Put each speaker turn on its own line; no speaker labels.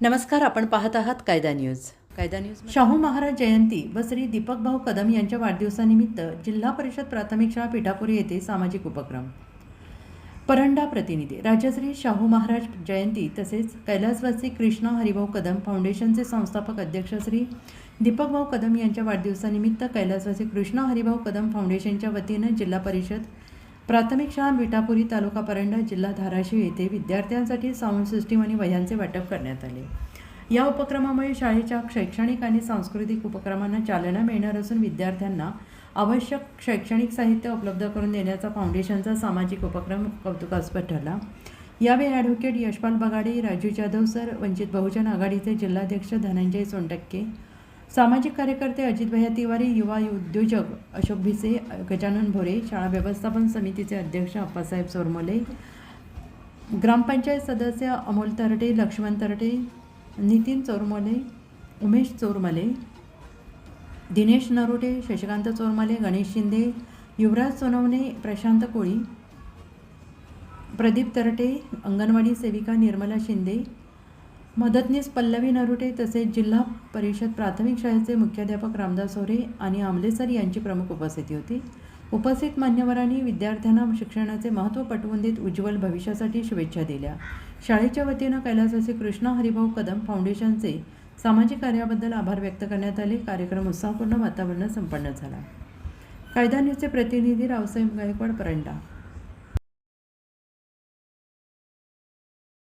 नमस्कार, आपण पाहत आहात कायदा न्यूज. शाहू महाराज जयंती व श्री दीपकभाऊ कदम यांच्या वाढदिवसानिमित्त जिल्हा परिषद प्राथमिक शाळा पिठापुरी येथे सामाजिक उपक्रम. परंडा प्रतिनिधी. राजश्री शाहू महाराज जयंती तसेच कैलासवासी कृष्णा हरिभाऊ कदम फाउंडेशनचे संस्थापक अध्यक्ष श्री दीपकभाऊ कदम यांच्या वाढदिवसानिमित्त कैलासवासी कृष्णा हरिभाऊ कदम फाउंडेशनच्या वतीनं जिल्हा परिषद प्राथमिक शाळा पिठापुरी तालुका परंडा जिल्हा धाराशिव येथे विद्यार्थ्यांसाठी साऊंड सिस्टीम आणि वह्यांचे वाटप करण्यात आले. या उपक्रमामुळे शाळेच्या शैक्षणिक आणि सांस्कृतिक उपक्रमांना चालना मिळणार असून विद्यार्थ्यांना आवश्यक शैक्षणिक साहित्य उपलब्ध करून देण्याचा फाउंडेशनचा सामाजिक उपक्रम कौतुकास्पद ठरला. यावेळी ॲडव्होकेट यशपाल बगाडे, राजू जाधव सर, वंचित बहुजन आघाडीचे जिल्हाध्यक्ष धनंजय सोनटक्के, सामाजिक कार्यकर्ते अजितभैया तिवारी, युवा उद्योजक अशोक भिसे, गजानन भोरे, शाळा व्यवस्थापन समितीचे अध्यक्ष अप्पासाहेब चोरमले, ग्रामपंचायत सदस्य अमोल तरटे, लक्ष्मण तरटे, नितीन चोरमले, उमेश चोरमले, दिनेश नरोटे, शशिकांत चोरमले, गणेश शिंदे, युवराज सोनवणे, प्रशांत कोळी, प्रदीप तरटे, अंगणवाडी सेविका निर्मला शिंदे, मदतनीस पल्लवी नरोटे तसेच जिल्हा परिषद प्राथमिक शाळेचे मुख्याध्यापक रामदास होरे आणि आमलेसर यांची प्रमुख उपस्थिती होती. उपस्थित मान्यवरांनी विद्यार्थ्यांना शिक्षणाचे महत्त्व पटवून देत उज्ज्वल भविष्यासाठी शुभेच्छा दिल्या. शाळेच्या वतीनं कैलासवासी कृष्णा हरिभाऊ कदम फाउंडेशनचे सामाजिक कार्याबद्दल आभार व्यक्त करण्यात आले. कार्यक्रम उत्साहपूर्ण वातावरणात संपन्न झाला. कायदा न्यूजचे प्रतिनिधी रावसाहेब गायकवाड, परंडा.